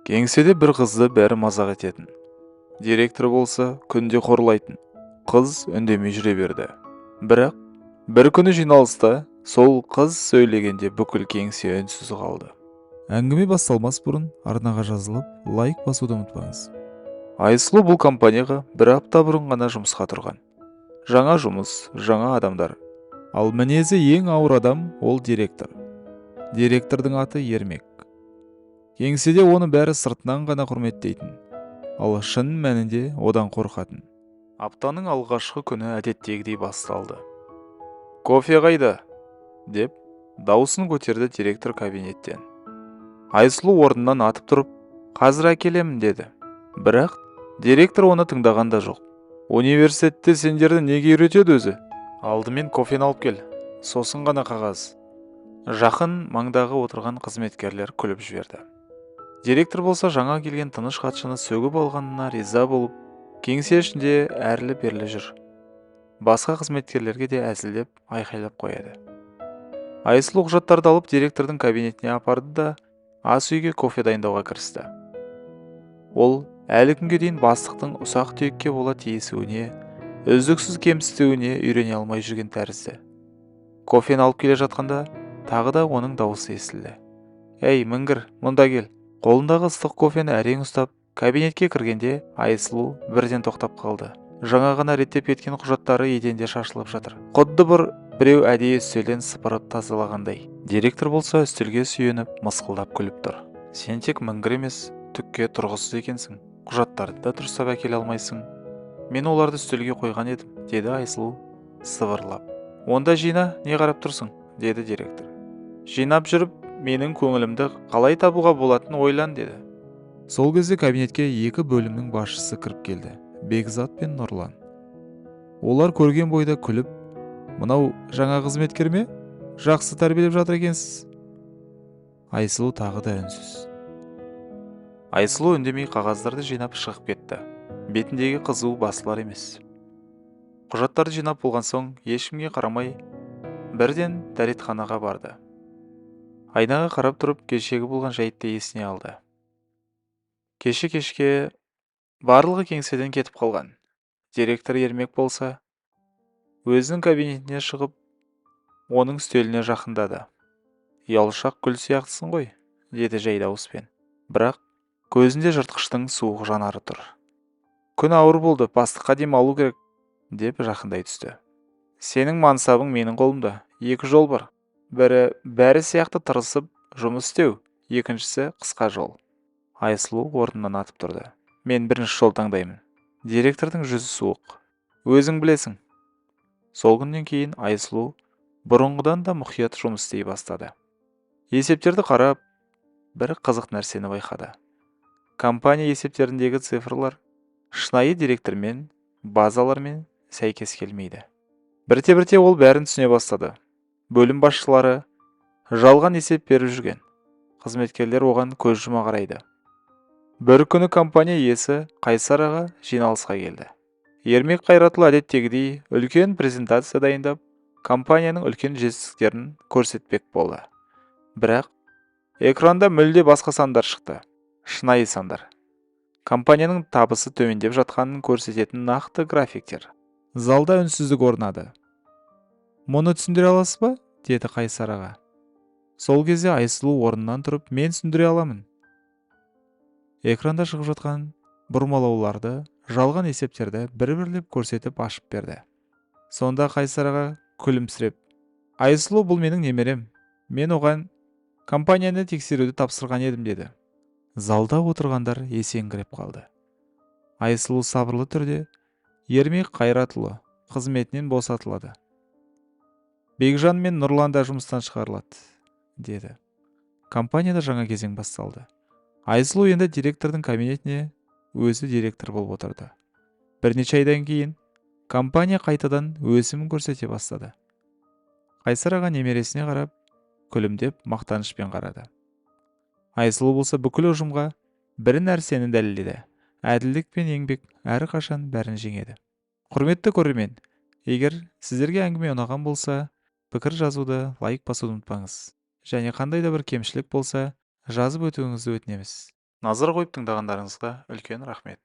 Кеңседе бір қызды бәрі мазақ ететін. Директор болса күнде қорлайтын. Қыз үндемей жүре берді. Бірақ бір күні жиналыста сол қыз сөйлегенде бүкіл кеңсе үнсіз қалды. Әңгіме басталмас бұрын арнаға жазылып, лайк басуды ұмытпаңыз. Айсұлу бұл компанияға бір апта бұрын ғана жұмысқа тұрған. Жаңа жұмыс, жаңа адамдар. Ал мінезі ең ауыр адам ол директор. Директордың аты Ермек. Кеңседе оны бәрі сыртынан ғана құрметтейтін, ал шын мәнінде одан қорқатын. Аптаның алғашқы күні әдеттегідей басталды. Кофе қайда? Деп дауысын көтерді директор кабинеттен. Айсұлу орнынан атып тұрып, қазір әкелемін деді. Бірақ директор оны тыңдаған да жоқ. Университетте сендерді неге үйретеді өзі? Алдымен кофені алып кел, сосын ғана қағаз. Жақын маңдағы отырған қызметкерлер күліп жіберді. Директор болса жаңа келген тыныш хатшыны сөгіп алғанына риза болып, кеңсе ішінде әрлі-берлі жүр. Басқа қызметкерлерге де әзілдеп айқайлап қояды. Айсұлу құжаттарды алып директордың кабинетіне апарды да ас үйге кофе дайындауға кірісті. Ол әлі күнге дейін бастықтың ұсақ түйекке бола тиісуіне, үздіксіз кемсітуіне үйрене алмай жүрген тәрізді. Кофені алып келе жатқанда тағы да оның дауысы естілді. «Ей, мінгір, мұнда кел». Қолындағы ыстық кофені әрең ұстап, кабинетке кіргенде Айсұлу бірден тоқтап қалды. Жаңа ғана реттеп кеткен құжаттары еденде шашылып жатыр. Құдды біреу әдейі үстелден сыпырып тазалағандай. Директор болса үстелге сүйеніп, мысқылдап күліп тұр. «Сен тек мінгір емес, түкке тұрғысыз екенсің. Құжаттарды да дұрыстап әкеле алмайсың. Мен оларды үстелге қойған едім», деді Айсұлу сыбырлап. «Онда жина, не қарап тұрсың?» деді директор. «Жинап жүріп, менің көңілімді қалай табуға болатын ойлан», деді. Сол кезде кабинетке екі бөлімнің басшысы кіріп келді, Бекзат пен Нұрлан. Олар көрген бойда күліп, «Мынау жаңа қызметкер ме? Жақсы тәрбиелеп жатыр екенсіз». Айсұлу тағы да үнсіз. Айсұлу үндемей қағаздарды жинап шығып кетті. Бетіндегі қызу басылар емес. Құжаттарды жинап болған соң ешкімге қарамай бірден дәретханаға барды. Айнаға қарап тұрып, кешегі болған жайтты есіне алды. Кешке барлығы кеңседен кетіп қалған. Директор Ермек болса, өзінің кабинетіне шығып, оның үстеліне жақындады. «Ұялшақ гүл сияқтысың ғой», деді жай дауыспен. Бірақ көзінде жыртқыштың суық жанары тұр. «Күн ауыр болды, бастыққа демалу керек», деп жақындай түсті. «Сенің мансабың менің қолымда. Екі жол бар. Бірі бәрі сияқты тырысып жұмыс істеу, екіншісі қысқа жол». Айсұлу орнынан атып тұрды. «Мен бірінші жол таңдаймын». Директордың жүзі суық. «Өзің білесің». Сол күннен кейін Айсұлу бұрынғыдан да мұқият жұмыс істей бастады. Есептерді қарап, бір қызық нәрсені байқады. Компания есептеріндегі цифрлар шынайы директормен, базалармен сәйкес келмейді. Бірте-бірте ол бәрін түсіне бастады. Бөлім басшылары жалған есеп беріп жүрген. Қызметкерлер оған көз жұма қарайды. Бір күні компания иесі Қайсар аға жиналысқа келді. Ермек Қайратұлы әдеттегідей үлкен презентация дайындап, компанияның үлкен жетістіктерін көрсетпек болды. Бірақ экранда мүлде басқа сандар шықты. Шынайы сандар. Компанияның табысы төмендеп жатқанын көрсететін нақты графиктер. Залда үнсіздік орнады. «Мұны түсіндіре аласыз ба?» деді Қайсар аға. Сол кезде Айсұлу орнынан тұрып, «Мен түсіндіре аламын». Экранда шығып жатқан бұрмалауларды, жалған есептерді бір-бірлеп көрсетіп ашып берді. Сонда Қайсар аға күлімсіреп, «Айсұлу, бұл менің немерем. Мен оған компанияны тексеруді тапсырған едім», деді. Залда отырғандар есеңгіреп қалды. Айсұлу сабырлы түрде, «Ермек Қайратұлы қызметінен босатылады. Бекжан мен Нұрлан да жұмыстан шығарылады», деді. Компанияда жаңа кезең басталды. Айсұлу енді директордың кабинетіне өзі директор болып отырды. Бірнеше айдан кейін компания қайтадан өсімін көрсете бастады. Қайсар аға немересіне қарап, күлімдеп мақтанышпен қарады. Айсұлу болса бүкіл ұжымға бір нәрсені дәлелдеді. Әділдік пен еңбек әрқашан бәрін жеңеді. Құрметті көрермен, егер сіздерге әңгіме ұнаған болса, пікір жазуды, лайк басуды ұмытпаңыз. Және қандай да бір кемшілік болса, жазып өтуіңізді өтінеміз. назар қойып тыңдағандарыңызға үлкен рахмет.